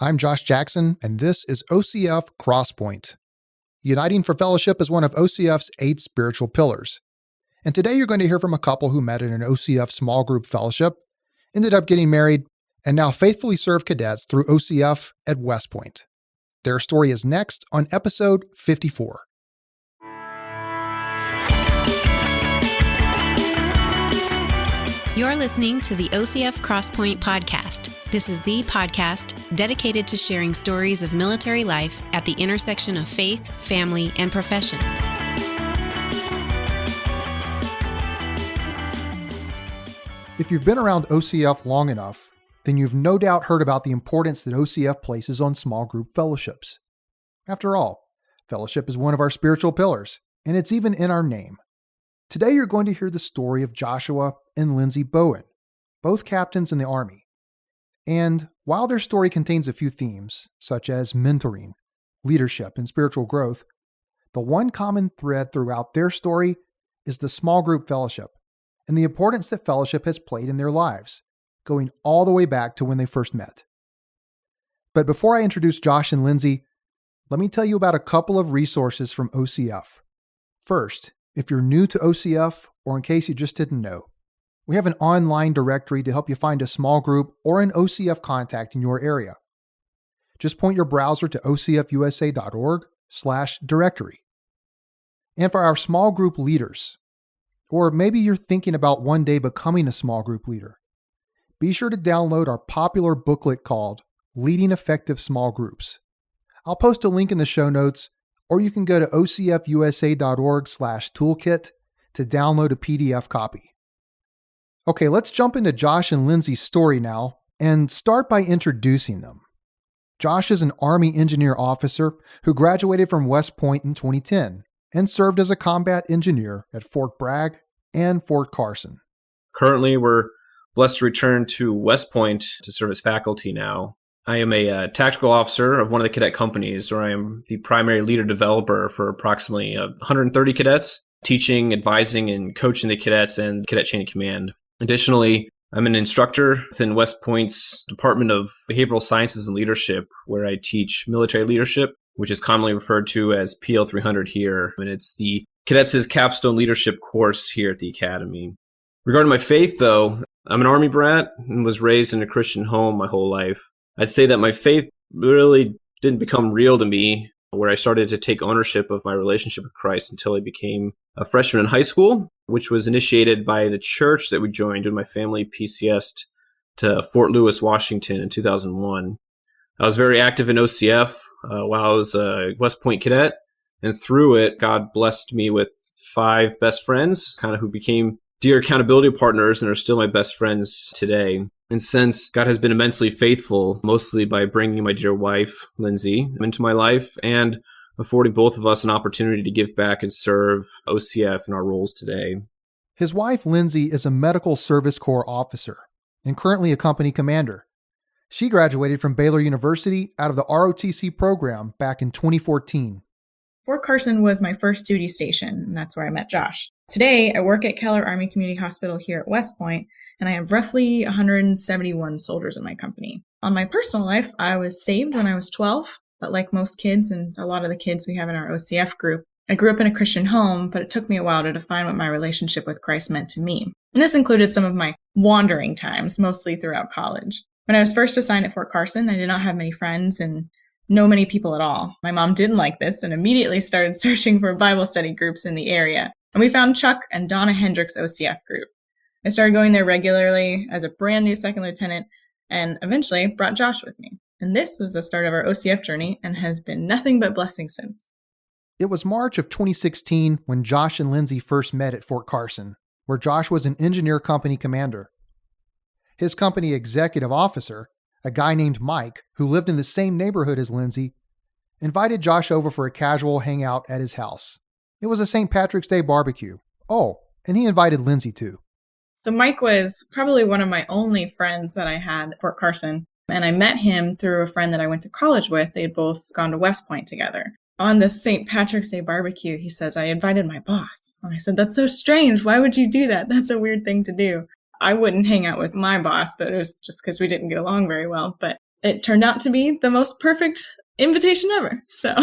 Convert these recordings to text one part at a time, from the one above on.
I'm Josh Jackson, and this is OCF Crosspoint. Uniting for Fellowship is one of OCF's 8 spiritual pillars. And today you're going to hear from a couple who met in an OCF small group fellowship, ended up getting married, and now faithfully serve cadets through OCF at West Point. Their story is next on episode 54. You're listening to the OCF Crosspoint podcast. This is the podcast dedicated to sharing stories of military life at the intersection of faith, family, and profession. If you've been around OCF long enough, then you've no doubt heard about the importance that OCF places on small group fellowships. After all, fellowship is one of our spiritual pillars, and it's even in our name. Today you're going to hear the story of Joshua and Lindsey Bowen, both captains in the Army. And while their story contains a few themes, such as mentoring, leadership, and spiritual growth, the one common thread throughout their story is the small group fellowship and the importance that fellowship has played in their lives, going all the way back to when they first met. But before I introduce Josh and Lindsey, let me tell you about a couple of resources from OCF. First, if you're new to OCF, or in case you just didn't know, we have an online directory to help you find a small group or an OCF contact in your area. Just point your browser to ocfusa.org/directory. And for our small group leaders, or maybe you're thinking about one day becoming a small group leader, be sure to download our popular booklet called Leading Effective Small Groups. I'll post a link in the show notes, or you can go to ocfusa.org/toolkit to download a PDF copy. Okay, let's jump into Josh and Lindsey's story now and start by introducing them. Josh is an Army engineer officer who graduated from West Point in 2010 and served as a combat engineer at Fort Bragg and Fort Carson. Currently, we're blessed to return to West Point to serve as faculty now. I am a tactical officer of one of the cadet companies where I am the primary leader developer for approximately 130 cadets, teaching, advising, and coaching the cadets and cadet chain of command. Additionally, I'm an instructor within West Point's Department of Behavioral Sciences and Leadership, where I teach military leadership, which is commonly referred to as PL 300 here. And it's the cadets' capstone leadership course here at the Academy. Regarding my faith, though, I'm an Army brat and was raised in a Christian home my whole life. I'd say that my faith really didn't become real to me where I started to take ownership of my relationship with Christ until I became a freshman in high school, which was initiated by the church that we joined when my family PCS'd to Fort Lewis, Washington in 2001. I was very active in OCF while I was a West Point cadet, and through it, God blessed me with 5 best friends, kind of who became dear accountability partners and are still my best friends today. And since God has been immensely faithful, mostly by bringing my dear wife, Lindsey, into my life and affording both of us an opportunity to give back and serve OCF in our roles today. His wife, Lindsey, is a Medical Service Corps officer and currently a company commander. She graduated from Baylor University out of the ROTC program back in 2014. Fort Carson was my first duty station, and that's where I met Josh. Today, I work at Keller Army Community Hospital here at West Point, and I have roughly 171 soldiers in my company. On my personal life, I was saved when I was 12, but like most kids and a lot of the kids we have in our OCF group, I grew up in a Christian home, but it took me a while to define what my relationship with Christ meant to me. And this included some of my wandering times, mostly throughout college. When I was first assigned at Fort Carson, I did not have many friends and know many people at all. My mom didn't like this and immediately started searching for Bible study groups in the area. And we found Chuck and Donna Hendricks' OCF group. I started going there regularly as a brand new second lieutenant and eventually brought Josh with me. And this was the start of our OCF journey and has been nothing but blessings since. It was March of 2016 when Josh and Lindsey first met at Fort Carson, where Josh was an engineer company commander. His company executive officer, a guy named Mike, who lived in the same neighborhood as Lindsey, invited Josh over for a casual hangout at his house. It was a St. Patrick's Day barbecue. Oh, and he invited Lindsey too. So Mike was probably one of my only friends that I had at Fort Carson, and I met him through a friend that I went to college with. They had both gone to West Point together. On this St. Patrick's Day barbecue, he says, I invited my boss. And I said, that's so strange. Why would you do that? That's a weird thing to do. I wouldn't hang out with my boss, but it was just because we didn't get along very well. But it turned out to be the most perfect invitation ever. So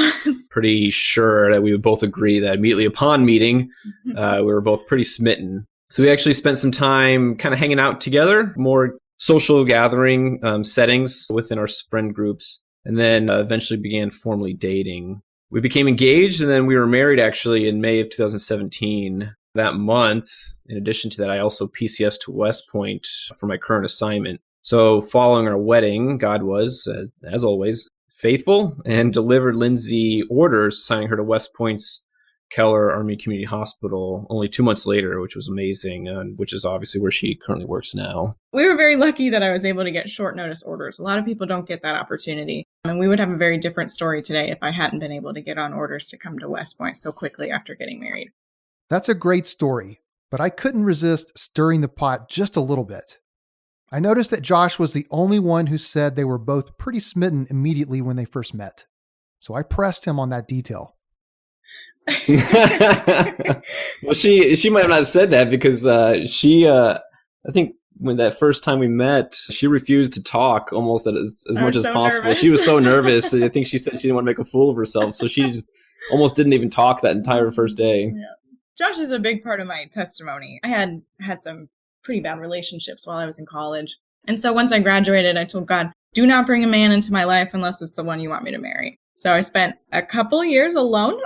pretty sure that we would both agree that immediately upon meeting, we were both pretty smitten. So we actually spent some time kind of hanging out together, more social gathering settings within our friend groups, and then eventually began formally dating. We became engaged, and then we were married actually in May of 2017. That month, in addition to that, I also PCS to West Point for my current assignment. So following our wedding, God was, as always, faithful and delivered Lindsey orders, signing her to West Point's Keller Army Community Hospital only 2 months later, which was amazing, which is obviously where she currently works now. We were very lucky that I was able to get short notice orders. A lot of people don't get that opportunity. And we would have a very different story today if I hadn't been able to get on orders to come to West Point so quickly after getting married. That's a great story, but I couldn't resist stirring the pot just a little bit. I noticed that Josh was the only one who said they were both pretty smitten immediately when they first met. So I pressed him on that detail. Well, she might have not said that because I think when that first time we met, she refused to talk almost as much as possible. Nervous. She was so nervous. I think she said she didn't want to make a fool of herself. So she just almost didn't even talk that entire first day. Yeah. Josh is a big part of my testimony. I had some pretty bad relationships while I was in college. And so once I graduated, I told God, do not bring a man into my life unless it's the one you want me to marry. So I spent a couple of years alone.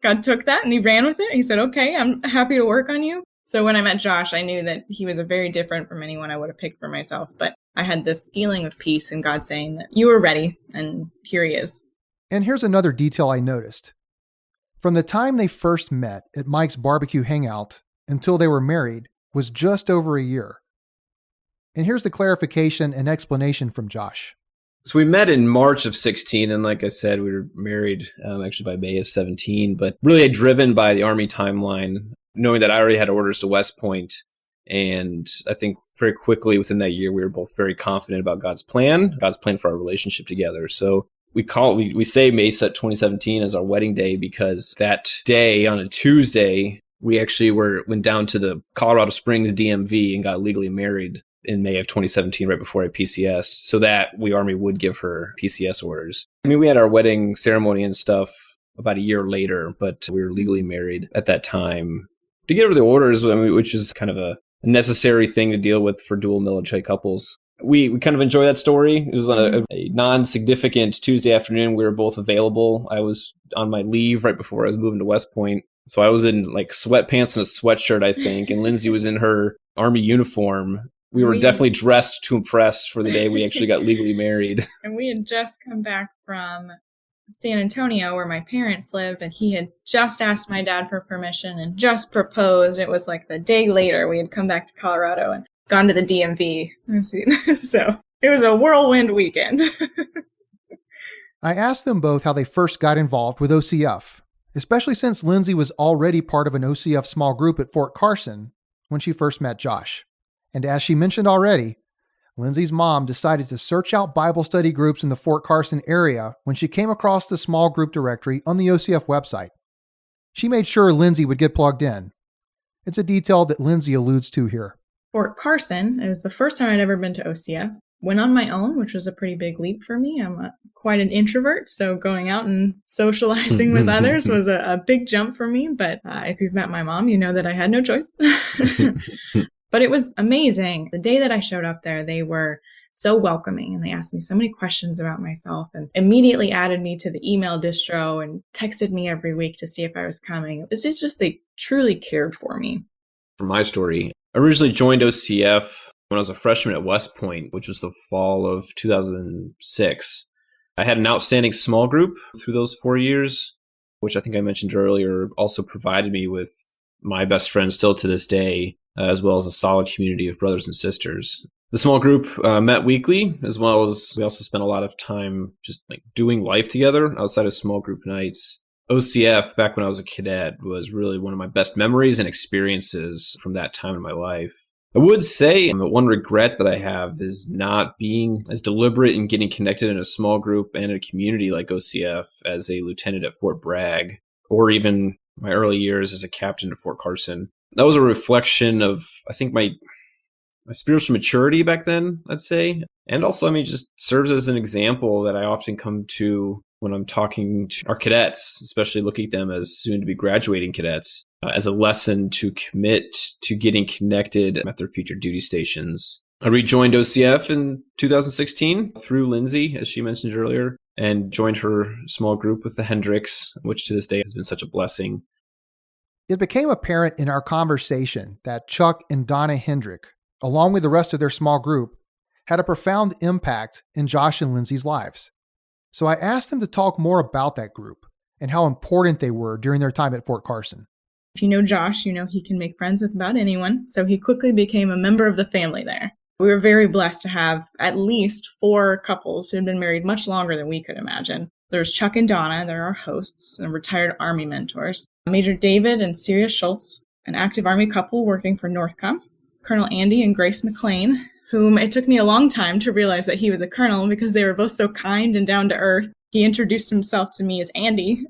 God took that and he ran with it. He said, okay, I'm happy to work on you. So when I met Josh, I knew that he was a very different from anyone I would have picked for myself. But I had this feeling of peace and God saying that you were ready. And here he is. And here's another detail I noticed. From the time they first met at Mike's barbecue hangout until they were married was just over a year. And here's the clarification and explanation from Josh. So we met in March of 16, and like I said, we were married actually by May of 17, but really driven by the Army timeline, knowing that I already had orders to West Point. And I think very quickly within that year, we were both very confident about God's plan for our relationship together. So we say May 2017 as our wedding day because that day on a Tuesday, we actually went down to the Colorado Springs DMV and got legally married in May of 2017, right before I PCS, so that Army would give her PCS orders. I mean, we had our wedding ceremony and stuff about a year later, but we were legally married at that time. To get her the orders, which is kind of a necessary thing to deal with for dual military couples. We kind of enjoy that story. It was on a non-significant Tuesday afternoon. We were both available. I was on my leave right before I was moving to West Point. So I was in like sweatpants and a sweatshirt, I think, and Lindsey was in her Army uniform. We were definitely dressed to impress for the day we actually got legally married. And we had just come back from San Antonio where my parents lived, and he had just asked my dad for permission and just proposed. It was like the day later we had come back to Colorado and gone to the DMV. So it was a whirlwind weekend. I asked them both how they first got involved with OCF, especially since Lindsey was already part of an OCF small group at Fort Carson when she first met Josh. And as she mentioned already, Lindsey's mom decided to search out Bible study groups in the Fort Carson area when she came across the small group directory on the OCF website. She made sure Lindsey would get plugged in. It's a detail that Lindsey alludes to here. Fort Carson, it was the first time I'd ever been to OCF. Went on my own, which was a pretty big leap for me. I'm quite an introvert, so going out and socializing with others was a big jump for me. But if you've met my mom, you know that I had no choice. But it was amazing. The day that I showed up there, they were so welcoming and they asked me so many questions about myself and immediately added me to the email distro and texted me every week to see if I was coming. It was just they truly cared for me. For my story, I originally joined OCF when I was a freshman at West Point, which was the fall of 2006. I had an outstanding small group through those 4 years, which I think I mentioned earlier, also provided me with my best friends still to this day, as well as a solid community of brothers and sisters. The small group met weekly, as well as we also spent a lot of time just like doing life together outside of small group nights. OCF, back when I was a cadet, was really one of my best memories and experiences from that time in my life. I would say one regret that I have is not being as deliberate in getting connected in a small group and a community like OCF as a lieutenant at Fort Bragg, or even my early years as a captain at Fort Carson. That was a reflection of, I think, my spiritual maturity back then, I'd say. And also, just serves as an example that I often come to when I'm talking to our cadets, especially looking at them as soon to be graduating cadets, as a lesson to commit to getting connected at their future duty stations. I rejoined OCF in 2016 through Lindsey, as she mentioned earlier, and joined her small group with the Hendricks, which to this day has been such a blessing. It became apparent in our conversation that Chuck and Donna Hendrick, along with the rest of their small group, had a profound impact in Josh and Lindsey's lives. So I asked them to talk more about that group and how important they were during their time at Fort Carson. If you know Josh, you know he can make friends with about anyone, so he quickly became a member of the family there. We were very blessed to have at least 4 couples who had been married much longer than we could imagine. There's Chuck and Donna, they're our hosts and retired Army mentors. Major David and Sirius Schultz, an active Army couple working for Northcom. Colonel Andy and Grace McLean, whom it took me a long time to realize that he was a colonel because they were both so kind and down to earth. He introduced himself to me as Andy,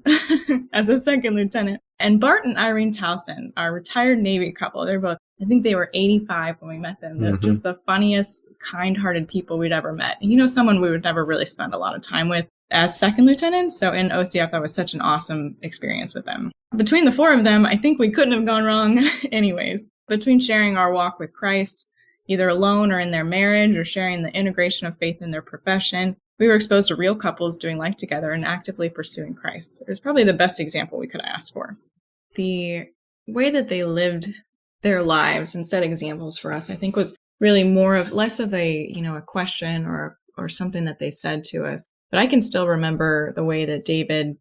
as a second lieutenant. And Bart and Irene Towson, our retired Navy couple. They're both, I think they were 85 when we met them. They're just the funniest, kind-hearted people we'd ever met. Someone we would never really spend a lot of time with as second lieutenants. So in OCF, that was such an awesome experience with them. Between the 4 of them, I think we couldn't have gone wrong anyways. Between sharing our walk with Christ, either alone or in their marriage, or sharing the integration of faith in their profession, we were exposed to real couples doing life together and actively pursuing Christ. It was probably the best example we could ask for. The way that they lived their lives and set examples for us, I think, was really less of a question or something that they said to us. But I can still remember the way that David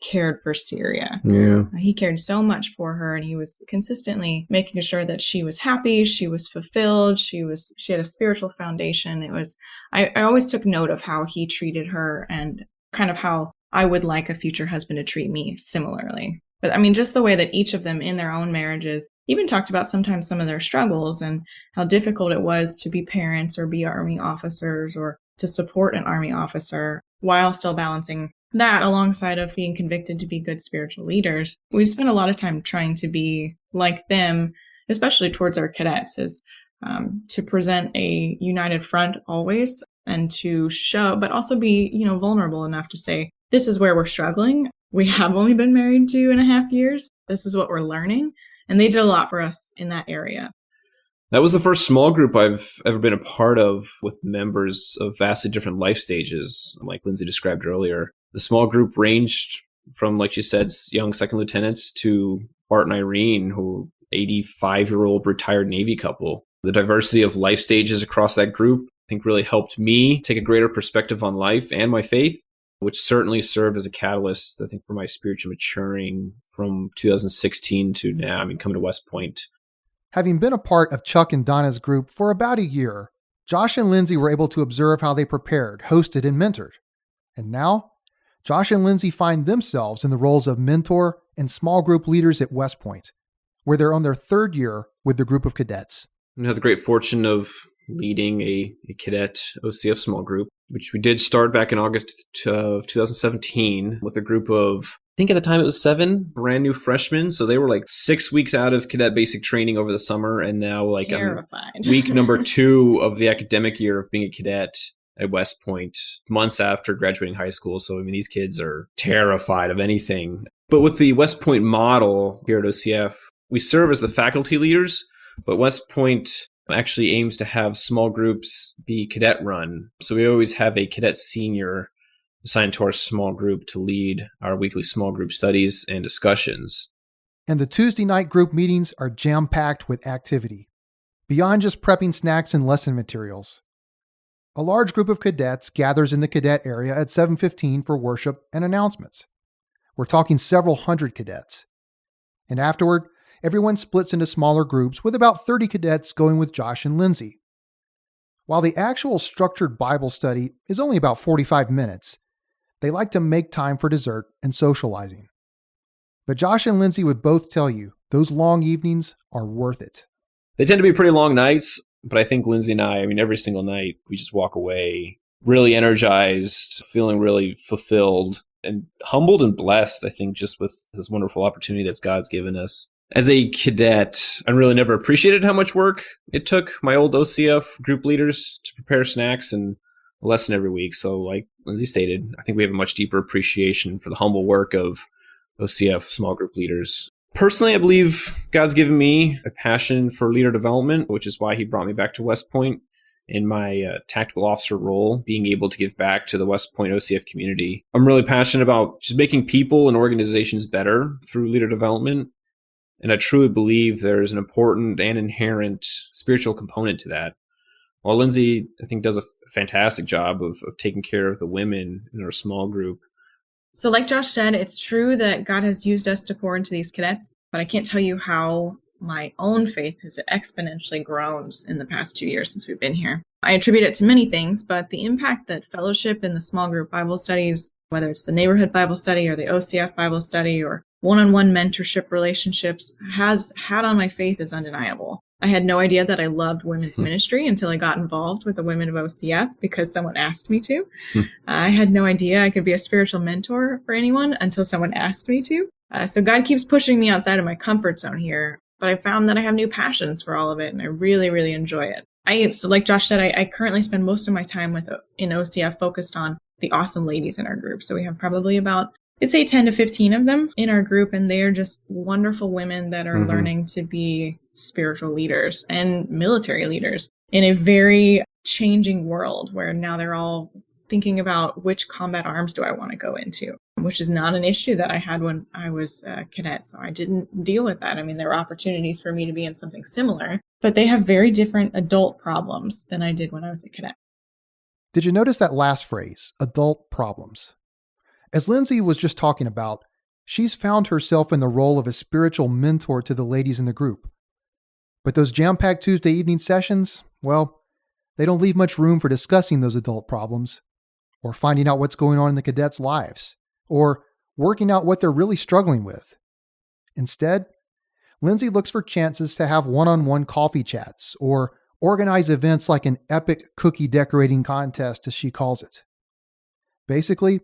cared for Syria. Yeah. He cared so much for her, and he was consistently making sure that she was happy, she was fulfilled, she had a spiritual foundation. I always took note of how he treated her and kind of how I would like a future husband to treat me similarly. But just the way that each of them in their own marriages even talked about sometimes some of their struggles and how difficult it was to be parents or be Army officers or to support an Army officer while still balancing that alongside of being convicted to be good spiritual leaders. We've spent a lot of time trying to be like them, especially towards our cadets, to present a united front always and to show, but also be, vulnerable enough to say, this is where we're struggling. We have only been married 2.5 years. This is what we're learning. And they did a lot for us in that area. That was the first small group I've ever been a part of with members of vastly different life stages, like Lindsey described earlier. The small group ranged from, like you said, young second lieutenants to Bart and Irene, who 85-year-old retired Navy couple. The diversity of life stages across that group, I think, really helped me take a greater perspective on life and my faith, which certainly served as a catalyst, I think, for my spiritual maturing from 2016 to now, coming to West Point. Having been a part of Chuck and Donna's group for about a year, Josh and Lindsey were able to observe how they prepared, hosted, and mentored. And now, Josh and Lindsey find themselves in the roles of mentor and small group leaders at West Point, where they're on their 3rd year with the group of cadets. I had the great fortune of leading a cadet OCF small group, which we did start back in August of 2017 with a group of, I think at the time it was 7 brand new freshmen. So they were like 6 weeks out of cadet basic training over the summer. And now week number 2 of the academic year of being a cadet at West Point, months after graduating high school. So, these kids are terrified of anything. But with the West Point model here at OCF, we serve as the faculty leaders, but West Point actually aims to have small groups be cadet run. So we always have a cadet senior assigned to our small group to lead our weekly small group studies and discussions. And the Tuesday night group meetings are jam-packed with activity, beyond just prepping snacks and lesson materials. A large group of cadets gathers in the cadet area at 7:15 for worship and announcements. We're talking several hundred cadets. And afterward, everyone splits into smaller groups with about 30 cadets going with Josh and Lindsey. While the actual structured Bible study is only about 45 minutes, they like to make time for dessert and socializing. But Josh and Lindsey would both tell you those long evenings are worth it. They tend to be pretty long nights, but I think Lindsey and I, every single night, we just walk away really energized, feeling really fulfilled and humbled and blessed, I think, just with this wonderful opportunity that God's given us. As a cadet, I really never appreciated how much work it took my old OCF group leaders to prepare snacks and a lesson every week. So like Lindsey stated, I think we have a much deeper appreciation for the humble work of OCF small group leaders. Personally, I believe God's given me a passion for leader development, which is why he brought me back to West Point in my tactical officer role, being able to give back to the West Point OCF community. I'm really passionate about just making people and organizations better through leader development. And I truly believe there's an important and inherent spiritual component to that. While Lindsey, I think, does a fantastic job of taking care of the women in our small group. So like Josh said, it's true that God has used us to pour into these cadets, but I can't tell you how my own faith has exponentially grown in the past 2 years since we've been here. I attribute it to many things, but the impact that fellowship in the small group Bible studies, whether it's the neighborhood Bible study or the OCF Bible study or one-on-one mentorship relationships, has had on my faith is undeniable. I had no idea that I loved women's ministry until I got involved with the women of OCF because someone asked me to. I had no idea I could be a spiritual mentor for anyone until someone asked me to. So God keeps pushing me outside of my comfort zone here, but I found that I have new passions for all of it, and I really, really enjoy it. So like Josh said, I currently spend most of my time in OCF focused on the awesome ladies in our group. So we have probably about, I'd say 10 to 15 of them in our group, and they are just wonderful women that are learning to be spiritual leaders and military leaders in a very changing world where now they're all thinking about which combat arms do I want to go into, which is not an issue that I had when I was a cadet. So I didn't deal with that. I mean, there were opportunities for me to be in something similar, but they have very different adult problems than I did when I was a cadet. Did you notice that last phrase, adult problems? As Lindsey was just talking about, she's found herself in the role of a spiritual mentor to the ladies in the group. But those jam-packed Tuesday evening sessions, well, they don't leave much room for discussing those adult problems, or finding out what's going on in the cadets' lives, or working out what they're really struggling with. Instead, Lindsey looks for chances to have one-on-one coffee chats, or organize events like an epic cookie decorating contest, as she calls it. Basically,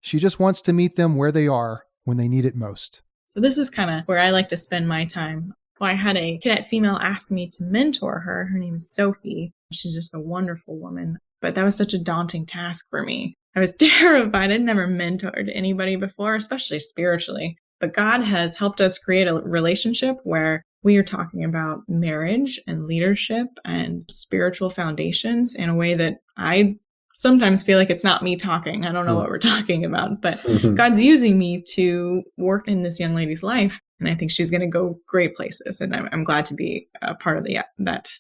she just wants to meet them where they are when they need it most. So this is kind of where I like to spend my time. Well, I had a cadet female ask me to mentor her. Her name is Sophie. She's just a wonderful woman. But that was such a daunting task for me. I was terrified. I'd never mentored anybody before, especially spiritually. But God has helped us create a relationship where we are talking about marriage and leadership and spiritual foundations in a way that I sometimes feel like it's not me talking. I don't know what we're talking about, but God's using me to work in this young lady's life. And I think she's going to go great places. And I'm glad to be a part of that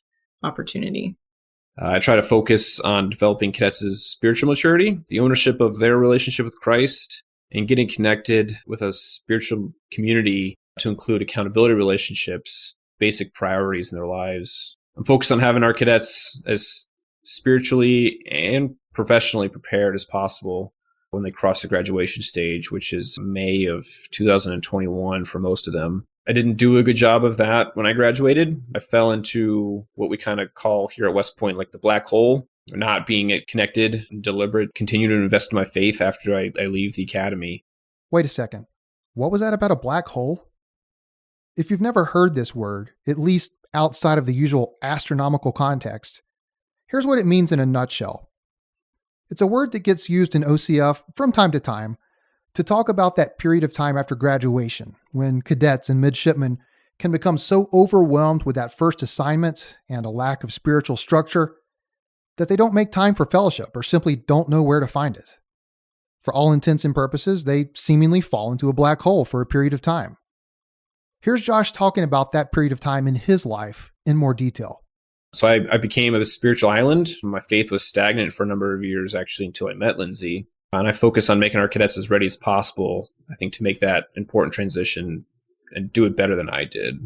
opportunity. I try to focus on developing cadets' spiritual maturity, the ownership of their relationship with Christ, and getting connected with a spiritual community to include accountability relationships, basic priorities in their lives. I'm focused on having our cadets as spiritually and professionally prepared as possible when they cross the graduation stage, which is May of 2021 for most of them. I didn't do a good job of that when I graduated. I fell into what we kind of call here at West Point, like the black hole, not being connected and deliberate, continue to invest in my faith after I leave the academy. Wait a second. What was that about a black hole? If you've never heard this word, at least outside of the usual astronomical context, here's what it means in a nutshell. It's a word that gets used in OCF from time to talk about that period of time after graduation when cadets and midshipmen can become so overwhelmed with that first assignment and a lack of spiritual structure that they don't make time for fellowship or simply don't know where to find it. For all intents and purposes, they seemingly fall into a black hole for a period of time. Here's Josh talking about that period of time in his life in more detail. So I became a spiritual island. My faith was stagnant for a number of years, actually, until I met Lindsey. And I focus on making our cadets as ready as possible, I think, to make that important transition and do it better than I did.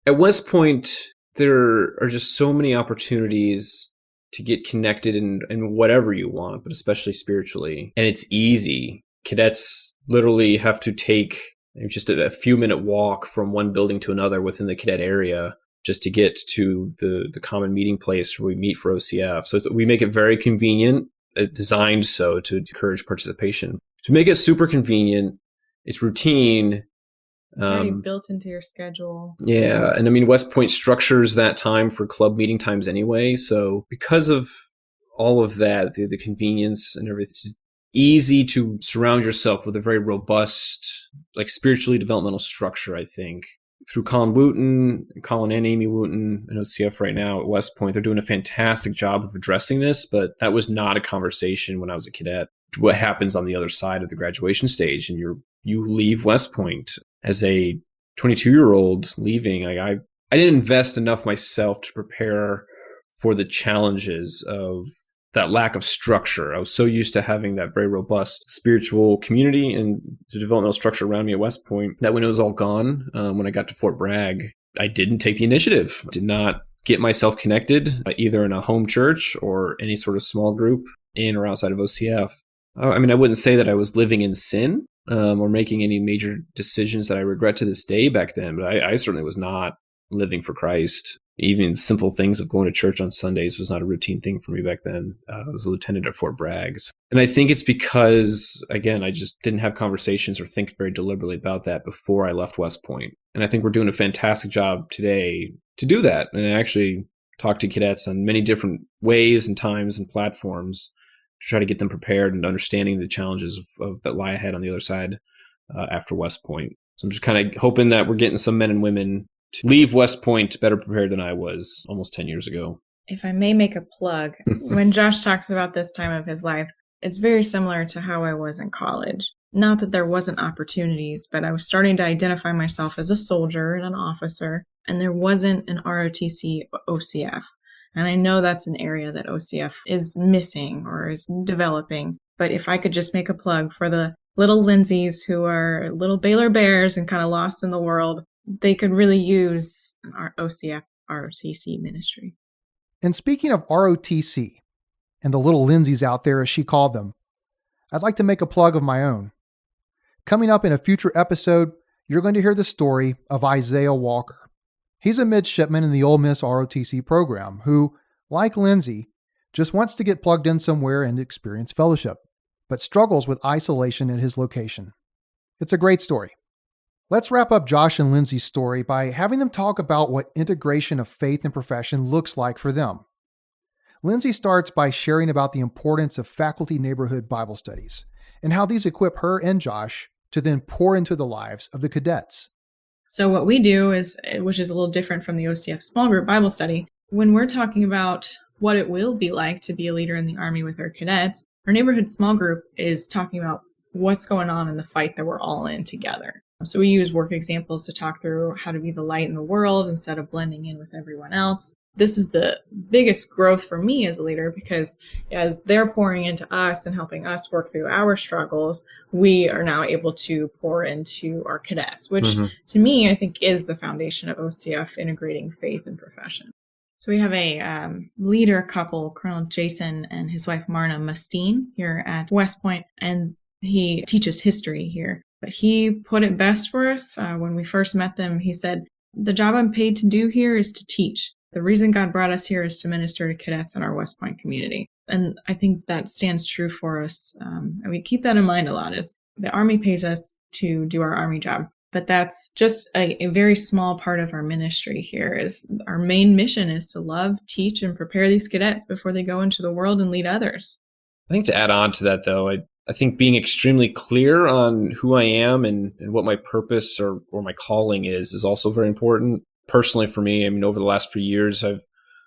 At West Point, there are just so many opportunities to get connected in whatever you want, but especially spiritually. And it's easy. Cadets literally have to take just a few-minute walk from one building to another within the cadet area just to get to the common meeting place where we meet for OCF. So we make it very convenient, designed so to encourage participation. To make it super convenient, it's routine. It's already built into your schedule. Yeah. And I mean, West Point structures that time for club meeting times anyway. So because of all of that, the convenience and everything, it's easy to surround yourself with a very robust, like spiritually developmental structure, I think. Through Colin and Amy Wooten and OCF right now at West Point, they're doing a fantastic job of addressing this, but that was not a conversation when I was a cadet. What happens on the other side of the graduation stage, and you leave West Point as a 22-year-old leaving. I didn't invest enough myself to prepare for the challenges of that lack of structure. I was so used to having that very robust spiritual community and the developmental structure around me at West Point that when it was all gone, when I got to Fort Bragg, I didn't take the initiative, did not get myself connected either in a home church or any sort of small group in or outside of OCF. I mean, I wouldn't say that I was living in sin or making any major decisions that I regret to this day back then, but I certainly was not living for Christ. Even simple things of going to church on Sundays was not a routine thing for me back then. I was a lieutenant at Fort Bragg. And I think it's because, again, I just didn't have conversations or think very deliberately about that before I left West Point. And I think we're doing a fantastic job today to do that. And I actually talk to cadets on many different ways and times and platforms to try to get them prepared and understanding the challenges of that lie ahead on the other side after West Point. So I'm just kind of hoping that we're getting some men and women to leave West Point better prepared than I was almost 10 years ago. If I may make a plug, when Josh talks about this time of his life, it's very similar to how I was in college. Not that there wasn't opportunities, but I was starting to identify myself as a soldier and an officer, and there wasn't an ROTC OCF. And I know that's an area that OCF is missing or is developing. But if I could just make a plug for the little Lindseys who are little Baylor Bears and kind of lost in the world, they could really use our OCF ROTC ministry. And speaking of ROTC and the little Lindseys out there, as she called them, I'd like to make a plug of my own. Coming up in a future episode, you're going to hear the story of Isaiah Walker. He's a midshipman in the Ole Miss ROTC program who, like Lindsey, just wants to get plugged in somewhere and experience fellowship, but struggles with isolation at his location. It's a great story. Let's wrap up Josh and Lindsey's story by having them talk about what integration of faith and profession looks like for them. Lindsey starts by sharing about the importance of faculty neighborhood Bible studies and how these equip her and Josh to then pour into the lives of the cadets. So what we do is, which is a little different from the OCF small group Bible study, when we're talking about what it will be like to be a leader in the Army with our cadets, our neighborhood small group is talking about what's going on in the fight that we're all in together. So we use work examples to talk through how to be the light in the world instead of blending in with everyone else. This is the biggest growth for me as a leader because as they're pouring into us and helping us work through our struggles, we are now able to pour into our cadets, which to me, I think is the foundation of OCF integrating faith and profession. So we have a leader couple, Colonel Jason and his wife Marna Mustine here at West Point, and he teaches history here. But he put it best for us when we first met them. He said, the job I'm paid to do here is to teach. The reason God brought us here is to minister to cadets in our West Point community. And I think that stands true for us. And we keep that in mind a lot, is the Army pays us to do our Army job. But that's just a very small part of our ministry here. Is our main mission is to love, teach, and prepare these cadets before they go into the world and lead others. I think to add on to that, though, I think being extremely clear on who I am and what my purpose or my calling is also very important. Personally for me, I mean, over the last few years, I've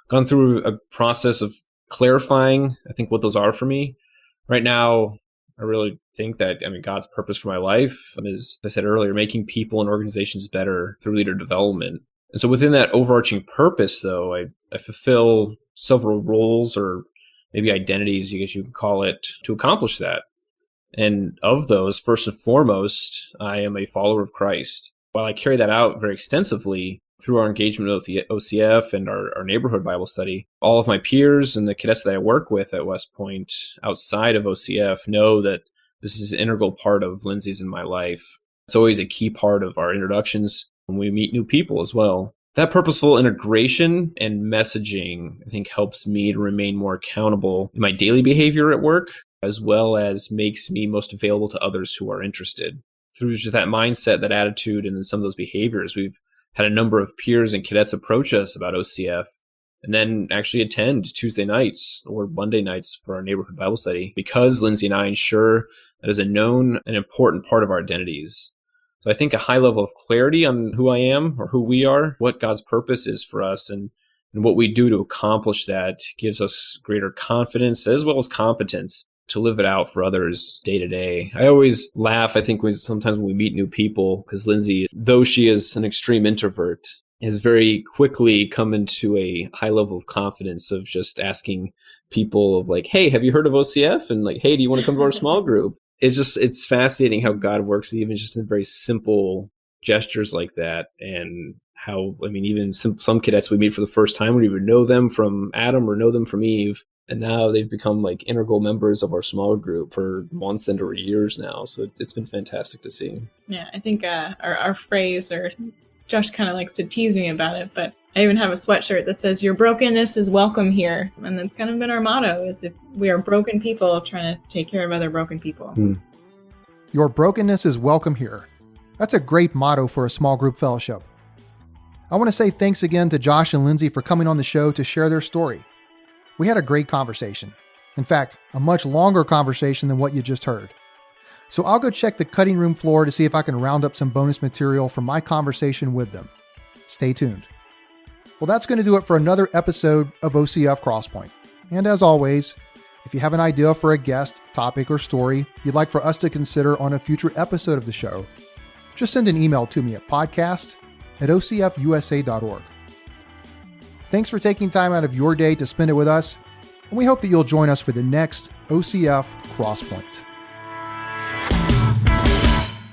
gone through a process of clarifying, I think, what those are for me. Right now, I really think that, God's purpose for my life is, as I said earlier, making people and organizations better through leader development. And so within that overarching purpose, though, I fulfill several roles or maybe identities, I guess you can call it, to accomplish that. And of those, first and foremost, I am a follower of Christ. While I carry that out very extensively through our engagement with the OCF and our neighborhood Bible study, all of my peers and the cadets that I work with at West Point outside of OCF know that this is an integral part of Lindsey's in my life. It's always a key part of our introductions when we meet new people as well. That purposeful integration and messaging, I think, helps me to remain more accountable in my daily behavior at work, as well as makes me most available to others who are interested. through just that mindset, that attitude, and some of those behaviors, we've had a number of peers and cadets approach us about OCF and then actually attend Tuesday nights or Monday nights for our neighborhood Bible study, because Lindsey and I ensure that is a known and important part of our identities. So I think a high level of clarity on who I am or who we are, what God's purpose is for us, and what we do to accomplish that gives us greater confidence as well as competence to live it out for others day to day. I always laugh, I think, sometimes when we meet new people, because Lindsey, though she is an extreme introvert, has very quickly come into a high level of confidence of just asking people like, hey, have you heard of OCF? And like, hey, do you want to come to our small group? It's fascinating how God works, even just in very simple gestures like that. And how, even some cadets we meet for the first time, we don't even know them from Adam or know them from Eve. And now they've become like integral members of our small group for months and or years now. So it's been fantastic to see. Yeah, I think our phrase, or Josh kind of likes to tease me about it, but I even have a sweatshirt that says, your brokenness is welcome here. And that's kind of been our motto, is if we are broken people trying to take care of other broken people. Your brokenness is welcome here. That's a great motto for a small group fellowship. I want to say thanks again to Josh and Lindsey for coming on the show to share their story. We had a great conversation. In fact, a much longer conversation than what you just heard. So I'll go check the cutting room floor to see if I can round up some bonus material from my conversation with them. Stay tuned. Well, that's going to do it for another episode of OCF Crosspoint. And as always, if you have an idea for a guest, topic, or story you'd like for us to consider on a future episode of the show, just send an email to me at podcast@ocfusa.org. Thanks for taking time out of your day to spend it with us, and we hope that you'll join us for the next OCF Crosspoint.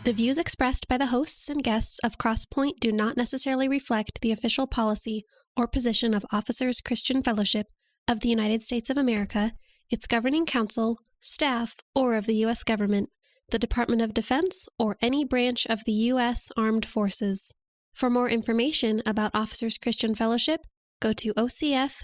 The views expressed by the hosts and guests of Crosspoint do not necessarily reflect the official policy or position of Officers Christian Fellowship of the United States of America, its governing council, staff, or of the U.S. government, the Department of Defense, or any branch of the U.S. Armed Forces. For more information about Officers Christian Fellowship, go to ocfusa.org.